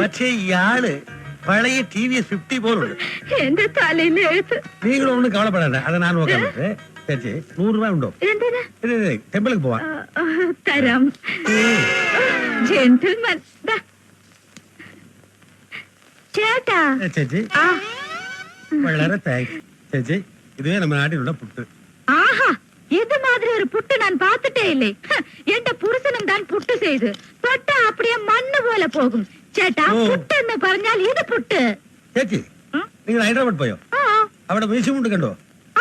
E: പക്ഷേ ഇയാള് പഴയ TVS 50 പോലുണ്ട്.
C: എന്റെ തലയിൽ എഴുത്ത്.
E: നിങ്ങളൊന്നും കവലപ്പെടണ്ട. അത് ഞാൻ നോക്കാൻ പറ്റേ. ചേച്ചി 100 രൂപ ഉണ്ടോ?
C: എന്തിനാ?
E: ടെമ്പിളിൽ പോവാ.
C: തരാം. ജെന്റിൽമാൻ. ചേട്ടാ
E: ചേച്ചി
C: ആ
E: വളരെ താങ്ക്സ്. ചേച്ചി ഇതുവേ നമ്മുടെ നാട്ടിലുള്ള പുട്ട്.
C: ஆஹா இது மாதிரி ஒரு புட்டு நான் பார்த்துட்டே இல்லை. எந்த புருஷனும் தான் புட்டு செய்து தொட்டா அப்படியே மண்ணு போல போகும். ചേട്ടാ പുട്ടെന്ന് പറഞ്ഞാൽ ഇത് പുട്ട്.
E: ചേച്ചി നിങ്ങൾ ഹൈദരാബാദ് പോയോ?
C: ആ
E: അവിടെ മ്യൂസിയം ഉണ്ട് കണ്ടോ?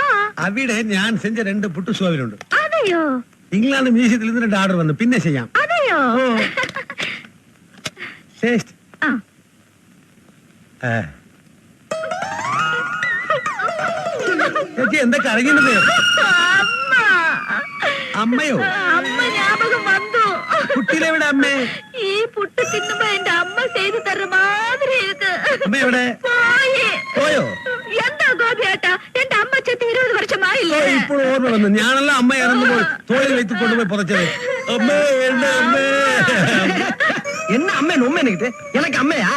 C: ആ
E: അവിടെ ഞാൻ സെഞ്ച 2 പുട്ട് സ്വാവിലുണ്ട്.
C: അതെയോ?
E: ഇംഗ്ലാണ്ട് മ്യൂസിയത്തിൽ നിന്ന് 2 ഓർഡർ വന്നു. പിന്നെ ചെയ്യാം.
C: അതെയോ?
E: ടേസ്റ്റ്.
C: ആ
E: ചേച്ചി എന്തൊക്കെ അറിയുന്നത്?
C: അമ്മ
E: അമ്മയോ?
C: അമ്മ ஞாபகம் വന്നു.
E: കുട്ടിയിലെവിടെ അമ്മേ?
C: ഈ പുട്ട് തിന്നുമ്പോ എന്റെ അമ്മ ചെയ്തു തരുന്ന മാതിരി ഇருக்கு.
E: അമ്മ എവിടെ? പോയോ?
C: എന്താ ഗോപിയേട്ടാ എന്റെ അമ്മ ചെത്തി 20 വർഷമായില്ലേ?
E: ഇപ്പോൾ ഓർമ്മ വന്നു. ഞാനല്ല അമ്മ ഇറങ്ങുമ്പോൾ തോളിൽ വെച്ച് കൊണ്ടുപോയി പുതച്ചത്. അമ്മേ എന്റെ അമ്മേ.
A: என்ன அம்மே நொம்மேனுக்கிட்டு எனக்கு அம்மையா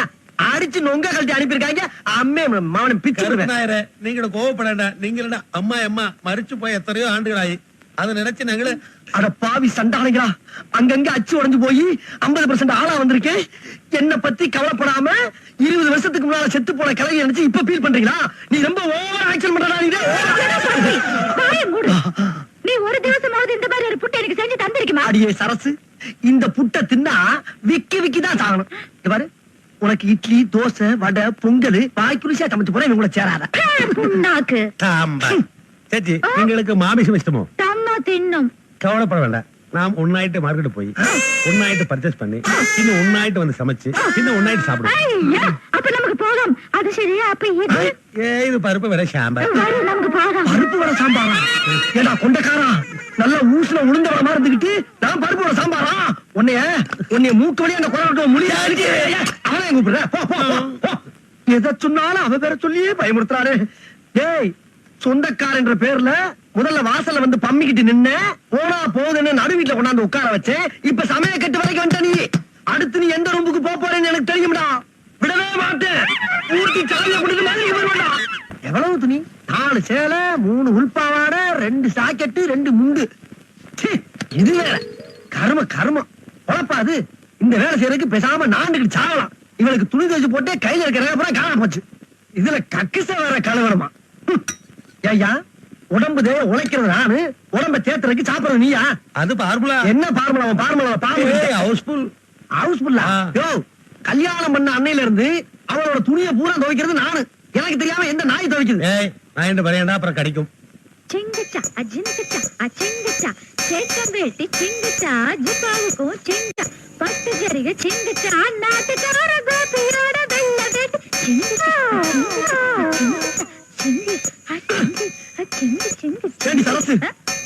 A: அடிச்சு நொங்க கழட்டி அனுப்பியிருக்காங்க. அம்மே மாவனை பிச்சு
E: നായരെ നിങ്ങളുടെ കോവപ്പെടേണ്ട. നിങ്ങളുടെ അമ്മ മരിച്ചു പോയ എത്രയോ ആണ്ടുകളായി. അത് നിனைச்சு ഞങ്ങള്
A: அட பாவி சண்டாளைங்களா அங்கங்க அச்சு உடைஞ்சு போய் 50% ஆளா வந்திருக்கேன். என்ன பத்தி கவலைப்படாம 20 வருஷத்துக்கு முன்னால செத்து போன கிளவி நினைச்சு இப்ப ஃபீல் பண்றீங்களா? நீ ரொம்ப ஓவர் ஆக்ஷன் பண்றடா நீ.
C: நீ ஒரு ദിവസமாவது இந்த மாதிரி ஒரு புட்டு எனக்கு செஞ்சு தந்திருக்குமா?
A: அடியே சரசு இந்த புட்டை தின்னா விக்கி தான் சாகணும். இங்க பாரு உனக்கு இட்லி தோசை வடை பொங்கல் வாய்க்குரிசியா சமைச்சு போற இவங்க கூட சேராத
C: புண்ணாக்கு.
E: ചേച്ചി നിങ്ങൾക്ക് മാമിസം ഇഷ്ടമോ?
C: தம்மா தின்னும்.
E: கவலைப்பட வேண்டாம். நாம் ஒன்னாயிட்டு மார்க்கெட் போய் ஒன்னாயிட்டு பர்ச்சேஸ் பண்ணி இன்னும் ஒன்னாயிட்டு வந்து சமைச்சு இன்னும் ஒன்னாயிட்டு சாப்பிடுவோம்.
C: ஐயா அப்ப நமக்கு போகாம். அது சரியா? அப்ப
E: இது பருப்பு விட சாம்பார்.
C: நமக்கு போகாம்.
A: பருப்பு வடை சாம்பாரா? ஏடா கொண்டக்காரா நல்லா ஊசுல உளுந்த வடை மாதிரி இருந்துகிட்டு நான் பருப்பு வடை சாம்பாரா? உன்னைய மூக்கு வழியா அந்த குறை முடியா இருக்கு. அவனே கூப்பிடுற போ போ போ. எதை சொன்னாலும் அவ பேர சொல்லியே பயமுறுத்துறாரு. ஏய் சொந்தக்காரன்ற பேர்ல முதல்ல வாசல்ல வந்து பம்மிக்கிட்டு நின்ன போனா போகுதுன்னு நடு வீட்டுல கொண்டாந்து உட்கார வச்சேன். இப்ப சமய கட்டு வரைக்கும் வந்துட்ட நீ. அடுத்து நீ எந்த ரூமுக்கு போறேன்னு எனக்கு தெரியும்டா. விடவே மாட்டேன். ஊட்டி சாலையை கொடுத்து மாதிரி வருவாடா. எவ்வளவு துணி? 4 சேலை 3 உள்பாவாடை 2 சாக்கெட்டு 2 முண்டு. இது வேற கர்மம் குழப்பாது. இந்த வேலை செய்யறதுக்கு பேசாம நாண்டுகிட்டு சாகலாம். இவளுக்கு துணி துவச்சு போட்டு கையில இருக்கிற அப்புறம் காண போச்சு. இதுல கக்கிச வேற கலவரமா? ஐயா உடம்புதே உழைக்கிறது நானு, உடம்ப தேத்துறதுக்கு சாப்பிடுறது நீயா?
E: அது பார்முலா.
A: என்ன பார்முலா? ஹவுஸ்ஃபுல்லா? யோ கல்யாணம் பண்ண அன்னையில இருந்து அவளோட துணியை பூரா துவைக்கிறது நானு. எனக்கு தெரியாம எந்த நாய் துவைக்குது?
E: ஏய் நான் என்ன பரையண்டா அப்புறம் கடிக்கும்.
C: சிங்கச்சா அஜிங்கச்சா அச்சிங்கச்சா சேட்டம் வேட்டி சிங்கச்சா ஜிபாவுக்கும் சிங்கச்சா பட்டு ஜரிக சிங்கச்சா நாட்டுக்கார கோபியோட வெள்ள வேட்டி சிங்கச்சா
A: ஏண்டி சரசு,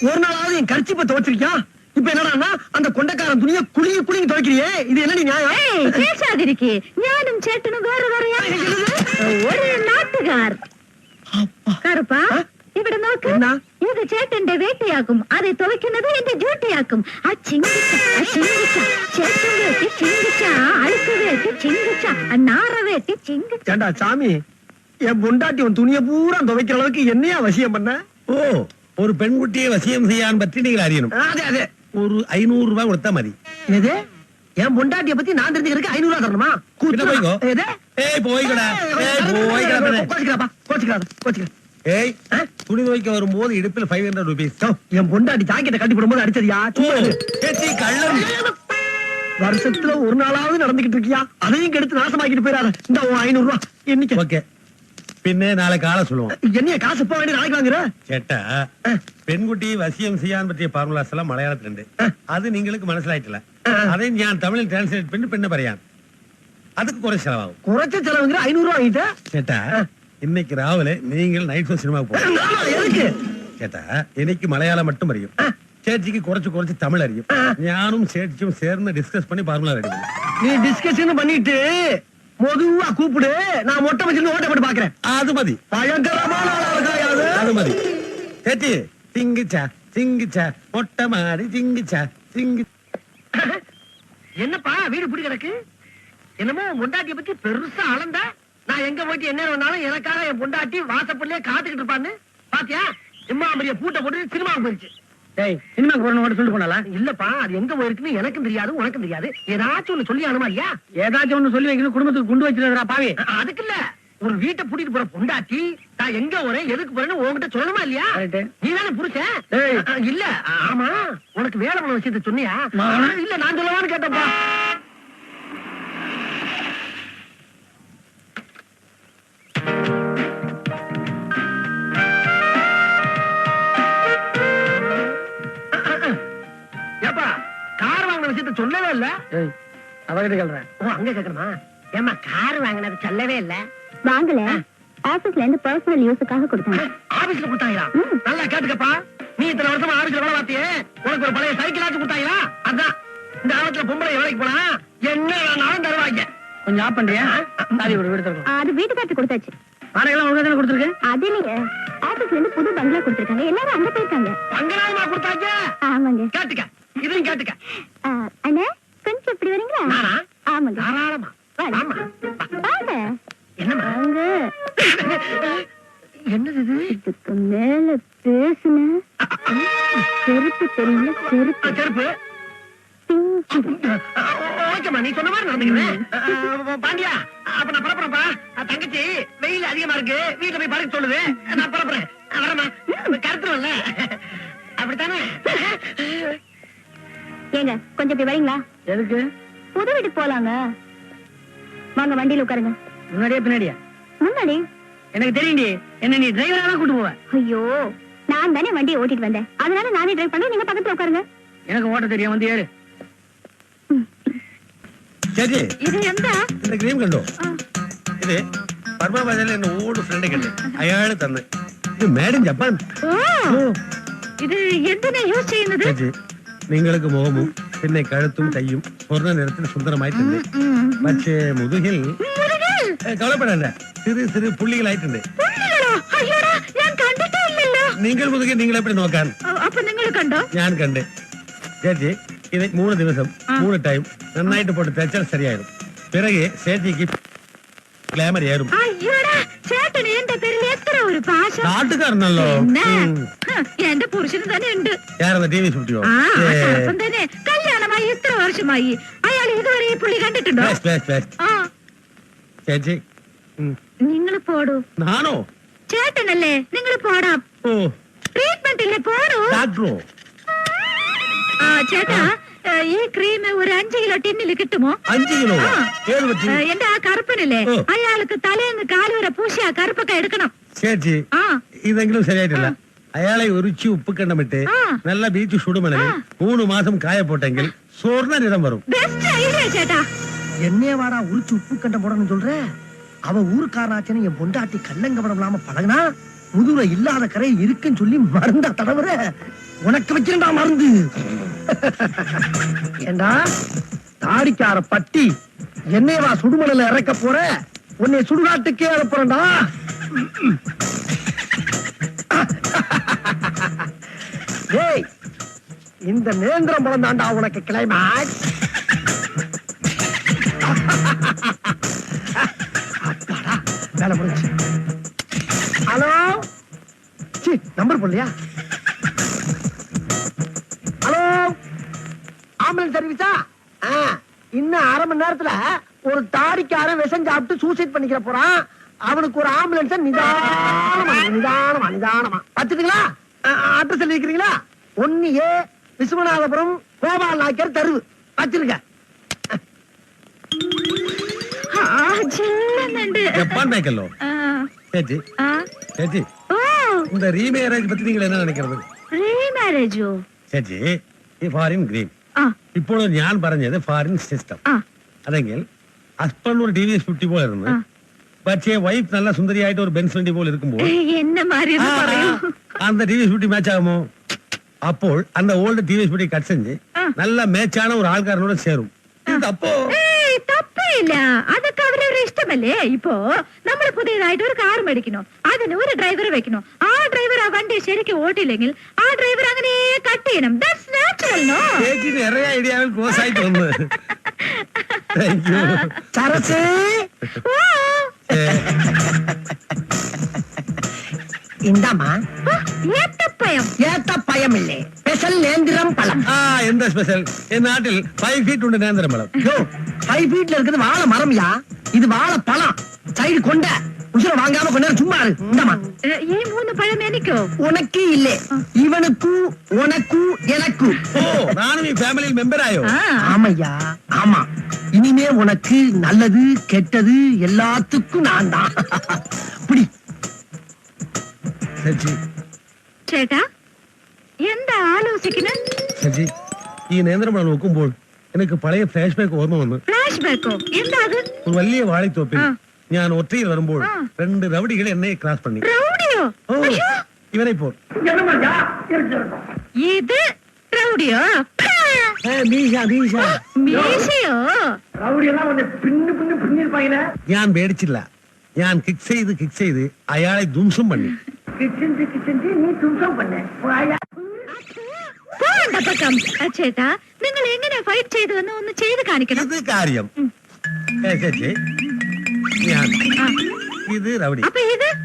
A: ஒரு நாளாவது என் கர்ச்சிப்பை துவைச்சிருக்கியா? இப்ப என்னடா அந்த கொண்டைக்காரன் துணியை குளிங்க குளிங்க துவைக்கிறியே, இது என்ன நியாயம்?
C: பேசாதிருக்கே, ஞானும் சேட்டனும் வேற வேறையா? ஒரு நாட்டுகார் കറുപ്പാ ഇവിടെ നോക്ക്. ഇത് ചേട്ടന്റെ വേട്ടയാക്കും, அதை துவைക്കുന്നത് എന്റെ ഡ്യൂട്ടിയാക്കും. ആ ചിങ്കിച്ച ചേട്ടൻ വേട്ടി ചിങ്കിച്ച അഴുക്ക് വേട്ടി ചിങ്കിച്ച നാറ വേട്ടി ചിങ്കിച്ച.
A: ஏண்டா சாமி, என் பொண்டாட்டி உன் துணியை பூரா துவைக்கிற அளவுக்கு என்னையா வசியம் பண்ண?
E: ஓ ஒரு பெண்குட்டியை வசியம் செய்யான் பற்றி நீங்கள் அறியணும்.
A: அதே அதே
E: ஒரு 500 ரூபாய் கொடுத்தா மதி.
A: எது? என் பொண்டாட்டிய பத்தி நான் தெரிஞ்சுக்கிறதுக்கு 500 ரூபாய் தரணுமா?
E: பின்ன போய்க்கோ.
A: எது?
E: ஏய் போய்க்கடா. ஏய் போய்க்கடா பின்ன.
A: கோச்சிக்கிறாத.
E: ஏய் துணி துவைக்க வரும்போது இடுப்பில் 500 rupees.
A: என் பொண்டாட்டி ஜாக்கெட்டை கட்டி போடும்போது அடிச்சதியா?
E: ஏச்சி கள்ளம்.
A: வருஷத்துல ஒரு நாளாவது நடந்துகிட்டு இருக்கியா? அதையும் கெடுத்து நாசமாக்கிட்டு போயிடாத. இந்த 500 ரூபாய் என்னைக்கு?
E: ஓகே. பின்ன நாளை காலை சொல்லுவோம்.
A: என்னைய காசு போக வேண்டிய நாளைக்கு வாங்குற?
E: சேட்டா பெண்குட்டி வசியம் செய்யான் பற்றிய ஃபார்முலாஸ் எல்லாம் மலையாளத்துல உண்டு. அது நீங்களுக்கு മനസ്സിലായിട്ടില്ല. அதை நான் தமிழில் டிரான்ஸ்லேட் பண்ணி பெண்ண பரையான். அதுக்கு குறை செலவாகும்.
A: குறைச்ச செலவுங்கிற 500 ரூபாய் வாங்கிட்ட?
E: சேட்டா இன்னைக்கு ராவிலே நீங்கள் நைட் ஷோ சினிமாவுக்கு போகணும்.
A: எதுக்கு?
E: ചേട്ടാ എനിക്ക് മലയാളം மட்டும் അറിയും. ചേച്ചിക്ക് കുറച്ച് തമിഴ് അറിയും. ഞാനും ചേച്ചിയും ചേർന്ന് ഡിസ്കസ് பண்ணி ஃபார்முலா ரெடி பண்ணலாம்.
A: நீ டிஸ்கஷன் பண்ணிட்டு மொதுவா கூப்பிடு, நான் மொட்டை வச்சிருந்து ஓட்ட போட்டு பாக்குறேன்.
E: அது மதி.
A: பயங்கரமான ஆளாது.
E: அது மதி. ചേച്ചി சிங்கிச்ச மொட்டை மாடி சிங்கிச்ச.
A: என்னப்பா வீடு பிடி கிடக்கு? என்னமோ பொண்டாட்டிய பத்தி பெருசா அளந்தா, நான் எங்க போயிட்டு என்ன வேணாலும் எனக்காக என் பொண்டாட்டி வாசப்படிலே காத்துக்கிட்டு இருப்பான்னு பாத்தியா? இம்மாமரிய பூட்டை போட்டு சினிமாவுக்கு போயிருச்சு.
B: டேய் சினிமாக்கு போறணும் மட்டும் சொல்லிட்டு போனாலா?
A: இல்லப்பா, அது எங்க போயிருக்குன்னு எனக்கும் தெரியாது, உனக்கும் தெரியாது. ஏதாச்சும் ஒண்ணு சொல்லி அனுமா இல்லையா?
B: ஏதாச்சும் ஒண்ணு சொல்லி வைக்கணும், குடும்பத்துக்கு குண்டு வச்சிருக்கா பாவி.
A: அதுக்கு இல்ல, ஒரு வீட்டை பூட்டிட்டு போற பொண்டாட்டி நான் எங்க போறேன் எதுக்கு போறேன்னு உன்கிட்ட சொல்லணுமா இல்லையா? நீ தானே புருஷன். இல்ல ஆமா, உனக்கு வேலை பண்ண விஷயத்த சொன்னியா? இல்ல நான் சொல்லவான்னு கேட்டப்பா. ஏப்பா கார் வாங்கின விஷயத்த சொல்லவே இல்ல.
B: அவகிட்ட கேள்றேன்.
A: ஓ அங்க கேட்கணுமா? ஏமா கார் வாங்கினது சொல்லவே இல்ல.
C: வாங்கல, ஆபீஸ்ல இருந்து பர்சனல் யூஸுக்காக கொடுத்தாங்க.
A: ஆபீஸ்ல கொடுத்தாங்களா? நல்லா கேட்டுக்கப்பா, நீ இத்தனை வருஷமா ஆபீஸ்ல வேலை பார்த்தியே, உனக்கு ஒரு பழைய சைக்கிள் ஆச்சு கொடுத்தாங்களா? அதான் இந்த காலத்துல பொம்பளை வேலைக்கு போனா என்ன வேணாலும் தருவாங்க.
B: கொஞ்சம் ஆஃப் பண்றியா? சாரி ஒரு வீடு தரணும்.
C: அது வீட்டுக்காரத்து கொடுத்தாச்சு.
B: வாடகைலாம் ஒழுங்கா தானே கொடுத்துருக்கு?
C: அது இல்லைங்க, ஆபீஸ்ல இருந்து புது பங்களா கொடுத்திருக்காங்க, எல்லாரும் அங்க போயிருக்காங்க.
A: பங்களாமா கொடுத்தாங்க?
C: ஆமாங்க.
A: கேட்டுக்க, இதையும் கேட்டுக்க.
C: அண்ணா கொஞ்சம் இப்படி வரீங்களா?
A: நானா?
C: ஆமாங்க.
A: தாராளமா. ஆமா.
C: வாங்க.
A: என்னம்மா?
C: வாங்க.
A: என்னது இது?
C: இதுக்கு மேல பேசுன செருப்பு தெரியல, செருப்பு
A: செருப்பு.
C: பிஞ்சிடும்.
A: ஓகேமா, நீ சொன்ன மாதிரி நடந்துக்கிறேன். பாண்டியா, அப்ப நான் புறப்புறப்பா. தங்கச்சி வெயில் அதிகமா இருக்கு, வீட்டுல போய் படுக்க சொல்லுது, நான் புறப்புறேன். வரமா கருத்துருவல்ல, அப்படித்தானே?
C: ஏங்க கொஞ்சம் இப்படி வரீங்களா?
B: எதுக்கு?
C: புது வீட்டுக்கு போலாங்க. வாங்க வண்டியில உட்காருங்க.
B: முன்னாடியா பின்னாடியா?
C: முன்னாடி.
B: எனக்கு தெரியும்டி, என்ன நீ டிரைவரா தான் கூட்டு போவ.
C: ஐயோ, நான் தானே வண்டியை ஓட்டிட்டு வந்தேன், அதனால நானே டிரைவ் பண்ண, நீங்க பக்கத்துல உட்காருங்க.
B: எனக்கு ஓட்ட தெரியும், வந்து ஏறு.
E: ചേച്ചി
C: ഇത് എന്താ?
E: இந்த ക്രീം കണ്ടോ? ഇത് പർമ ബജാറിൽ എന്റെ ഓട് ഫ്രണ്ട് കണ്ട് അയാള് തന്ന്. ഇത് മേഡ് ഇൻ ജപ്പാൻ.
C: ഇത് എന്തിനാ യൂസ് ചെയ്യുന്നത്?
E: ചേച്ചി നിങ്ങൾക്ക് മുഖമും പിന്നെ കഴുത്തും കൈയും സ്വർണ്ണ നിറത്തിൽ സുന്ദരമായിട്ടുണ്ട്. പക്ഷേ മുതുകിൽ കളപ്പെടണ്ട, ചെറിയ പുള്ളികളായിട്ടുണ്ട്. നിങ്ങൾ മുതുകിൽ നിങ്ങൾ എപ്പടി നോക്കാൻ?
C: അപ്പൊ നിങ്ങൾ കണ്ടോ?
E: ഞാൻ കണ്ട്. ചേച്ചി ഇത് 3 ദിവസം 3 ടൈം നന്നായിട്ട് പോട്ട് തേച്ചാൽ ശരിയായിരുന്നു. പിറകെ ചേച്ചിക്ക് ഗ്ലാമർ ആയിരുന്നു.
C: ചേട്ടന് എന്റെ പേരിൽ എത്ര ഒരു പാശ.
E: നാട്ടുകാരനല്ലോ.
C: എന്റെ പുരുഷന് തന്നെ ഉണ്ട്.
E: யாரந்த டிவி சுட்டியோ?
C: തന്നെ കല്യാണമായി എത്ര വർഷമായി? അയാൾ ഇതുവരെ ഈ പുള്ളി കണ്ടിട്ടുണ്ടോ?
E: ചേച്ചി
C: നിങ്ങൾ പോടൂ.
E: നാണോ?
C: ചേട്ടനല്ലേ, നിങ്ങൾ പോടാം.
E: ഓ
C: ട്രീറ്റ്മെന്റ് ഇല്ലേ, പോടൂ.
E: ഡാക്ടറോ?
C: ചേട്ടാ ഈ ക്രീം ഒരു 5 കിലോ ടിന്നിൽ കിട്ടുമോ?
E: 5 കിലോ
C: ആ.
E: ഏത് പറ്റി?
C: എന്റെ ആ കറുപ്പനില്ലേ,
E: ഓ.
C: അയാൾക്ക് തലേന്ന് കാലുവരെ പൂശി ആ കറുപ്പൊക്കെ എടുക്കണം.
E: ചേച്ചി
C: ആ
E: ഇതെങ്കിലും ശരിയായിട്ടില്ല. അയാളെ ഉരിച്ച് ഉപ്പുക്കണ്ടമിട്ട്
C: ആ.
E: നല്ല ബീച്ച് ചുടുമണലിൽ 3 മാസം കായ പോട്ടെങ്കിൽ സ്വർണ്ണ നിറം വരും.
C: பெஸ்ட் ஐடியா சேட்டா.
A: என்னைய வாடா உரிச்சு உப்பு கண்ட போடணும்னு சொல்ற? அவ ஊருக்காரனாச்சேன்னு என் பொண்டாட்டி கள்ளங்கபடம் இல்லாம பழகுனா முதுகுல இல்லாத கரை இருக்குன்னு சொல்லி மருந்தா தடவுற. உனக்கு வச்சிருந்தா மருந்து. ஏண்டா தாடிக்கார பட்டி, என்னையவா சுடுமணல இறக்க போற? உன்னை சுடுகாட்டுக்கே அனுப்புறேன்டா. டேய், இந்த நேந்திரம் பழம் தாண்டா உனக்கு கிளைமேக்ஸ். அப்பாடா, வேலை முடிஞ்சு. ஹலோ, சி நம்பர் போடலையா? ஹலோ, ஆம்புலன்ஸ் சர்வீஸா? இன்னும் 1/2 மணி நேரத்துல ஒரு தாடிக்காரன் விஷம் சாப்பிட்டு சூசைட் பண்ணிக்கிற போறான். அவனுக்கு ஒரு ஆம்புலன்ஸ் நிதானமா பத்துக்குங்களா? அட்ரஸ் எழுதி வைக்கிறீங்களா? 1A விஸ்வநாதபுரம் கோபால் நாயக்கர் தெருவு வச்சிருக்க.
E: ஜப்பான் மேக்கல்லோ. ചേച്ചി ചേച്ചി இந்த ரீமேரேஜ் பத்தி நீங்கள் என்ன நினைக்கிறது?
C: റീമാരേജോ?
E: ചേച്ചി ഈ ഫോറിൻ ഗ്രീൻ ഇപ്പോൾ ഞാൻ പറഞ്ഞത് ഫോറിൻ സിസ്റ്റം. അതെങ്കിൽ ഹസ്ബൻഡ് ഒരു TVS 50 പോലെ ഇരുന്ന് പക്ഷേ വൈഫ് നല്ല സുന്ദരിയായിട്ട് ഒരു ബെൻസ് 20 പോലെ ഇരിക്കുമ്പോൾ
C: என்ன மாதிரி പറയൂ.
E: அந்த TVS 50 மேட்ச் ஆகுமோ? അപ്പോൾ அந்த ஓல்டு TVS 50 கட் செஞ்சு நல்ல மேட்சான ஒரு ஆள்காரனோட சேரும். இது அப்போ
C: തപ്പില്ല, അതൊക്കെ അവരവരുടെ ഇഷ്ടമല്ലേ. ഇപ്പോ നമ്മൾ പുതിയതായിട്ട് ഒരു കാർ മേടിക്കണോ, അതിന് ഒരു ഡ്രൈവർ വെക്കണോ. ആ ഡ്രൈവർ ആ വണ്ടി ശരിക്കും ഓട്ടില്ലെങ്കിൽ ആ ഡ്രൈവർ അങ്ങനെ കട്ട് ചെയ്യണം. That's natural. നോ
E: ചേച്ചി നിറയെ ഐഡിയാവിൽ ക്ലോസ് ആയിട്ട് വന്നു. Thank you.
A: சரசு இந்தாமா.
C: ഏത്തപ്പഴം.
A: ஏத்தப்பயம் இல்லே, ஸ்பெஷல் நேந்திரம் பழம்.
E: ആ എന്താ സ്പെഷ്യൽ? ഈ നാട്ടിൽ 5 ഫീറ്റ് ഉണ്ട് നേന്ത്രം പഴം.
A: யோ, 5 ஃபீட்ல இருக்குது வாழை மரம்யா. இது வாழை பழம். சைடு கொண்ட உசுர வாங்காம கொஞ்ச நேரம் சும்மா இரு. இந்தாமா.
C: ഈ 3 പഴം എനിക്കോ?
A: உனக்கு இல்லே, இவனுக்கு உனக்கு எனக்கு.
E: ഓ നാനും ഈ ഫാമിലിയിൽ മെമ്പർ ആയോ?
A: ஆமையா, ஆமா. இனிமே உனக்கு நல்லது கெட்டது எல்லாத்துக்கும் நான் தான். புடி.
E: ചേച്ചി
C: ചേട്ടാ എന്താ ആലോചിക്കുന്നത്?
E: ചേച്ചി ഈ നേന്ത്രപ്പഴം നോക്കുമ്പോൾ എനിക്ക് പഴയ ഫ്ലാഷ് ബാക്ക് ഓർമ്മ വന്നു.
C: ഫ്ലാഷ് ബാക്കോ? എന്താ അത്?
E: ഒരു വലിയ വാളിത്തോപ്പിൽ ഞാൻ ഒറ്റയിൽ വരുമ്പോൾ 2 ரவுடிകൾ എന്നെ ക്രാസ് பண்ணி.
C: റൗഡിയോ?
E: ഓ ഇവനെ ഇപ്പോൾ
C: ഇത് റൗഡിയോ?
A: மீசா மீசா
C: മീശയോ?
E: ഞാൻ പേടിച്ചില്ല. ഞാൻ കിക്ക് ചെയ്ത് അയാളെ ധുംസം പണി.
C: പോകണ്ട പക്കം. ചേട്ടാ നിങ്ങൾ എങ്ങനെ ഫൈറ്റ് ചെയ്തു എന്ന് ഒന്ന് ചെയ്ത് കാണിക്കണം.
E: ഇത് കാര്യം. ചേച്ചി ഞാൻ ഇത് റൗഡി,
C: അപ്പൊ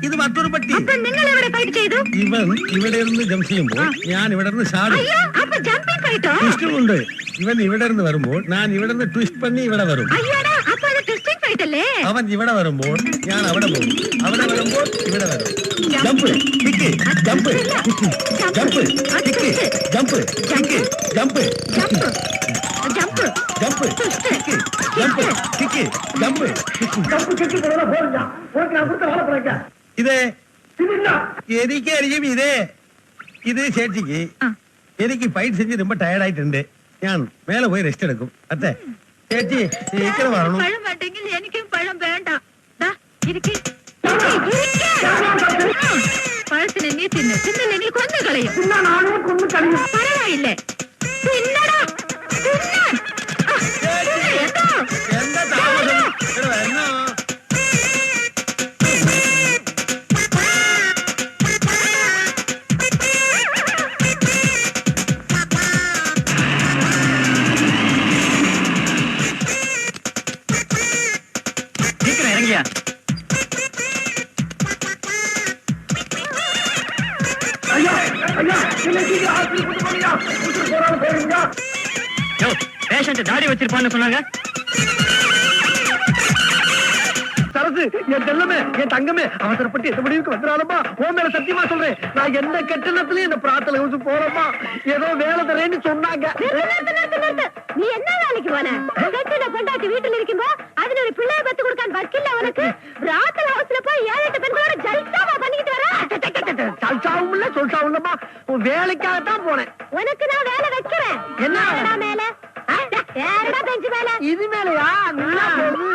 E: ഇത് മറ്റൊരു പട്ടി.
C: അപ്പൊ നിങ്ങൾ എവിടെ ഫൈറ്റ് ചെയ്തു?
E: ഇവൻ ഇവിടെ ഇരുന്ന് ജംപ് ചെയ്യുമ്പോൾ ഞാൻ ഇവിടെ നിന്ന് ചാടും.
C: അയ്യോ, അപ്പൊ ജമ്പിംഗ് ഫൈറ്റോ?
E: ട്വിസ്റ്റുമുണ്ട്. ഇവൻ ഇവിടെ നിന്ന് വരുമ്പോൾ ഞാൻ ഇവിടെ നിന്ന് ട്വിസ്റ്റ് പണി ഇവിടെ വരും.
C: അയ്യോടാ, അപ്പൊ അത് ട്വിസ്റ്റിംഗ് ഫൈറ്റ് അല്ലേ?
E: അവൻ ഇവിടെ വരുമ്പോൾ ഞാൻ അവിടെ പോകും. അവിടെ വരുമ്പോൾ ഇവിടെ വരും. Jump kick jump kick jump kick jump kick jump
C: jump jump
E: jump kick jump kick jump ഇതേ എനിക്കായിരിക്കും ഇതേ. ഇത് ചേച്ചിക്ക്. എനിക്ക് ഫൈറ്റ് സെഞ്ച് ரொம்ப ടയർഡ് ആയിട്ടുണ്ട്. ഞാൻ മേലെ പോയി റെസ്റ്റ് എടുക്കും. അതെ ചേച്ചി സീക്കിരം വരണം.
C: പഴം വേണ്ടെങ്കിൽ എനിക്കും പഴം വേണ്ട. പഴത്തിന് നീ തിന്നില്ലെങ്കിൽ കൊന്നു കളയും. പഴമായില്ലേ? തിന്നടാ, തിന്നാൻ.
E: എന്താ താമസം? ഇവിടെ വരണോ?
B: இறங்கியா? பேஷண்ட் தாடி வச்சிருப்பான்னு சொன்னாங்க.
A: சரசு, என் செல்லமே, என் தங்கமே, அவசரப்பட்டு எந்த முடிவுக்கு வந்துடாதப்பா. உன் மேல சத்தியமா சொல்றேன், நான் எந்த கட்டணத்திலயும் இந்த பிரார்த்தனை போறப்பா. ஏதோ வேலை தரேன்னு சொன்னாங்க.
C: நீ என்ன வேலைக்கு போன கட்டின கொண்டாட்டி வீட்டுல இருக்கும்போ அதுல ஒரு பிள்ளைய பத்து கொடுக்கான் வக்கீல்ல உனக்கு ராத்தல் ஹவுஸ்ல போய் 7-8 பெண்களோட ஜல்சாவா பண்ணிட்டு வர
A: சல்சாவும் இல்ல சொல்சாவும் இல்லம்மா உன் வேலைக்காகத்தான் போனேன்.
C: உனக்கு நான் வேலை வைக்கிறேன்.
A: என்ன
C: மேல ஏறடா பெஞ்சு மேல
A: இது மேலயா நல்லா போகுது.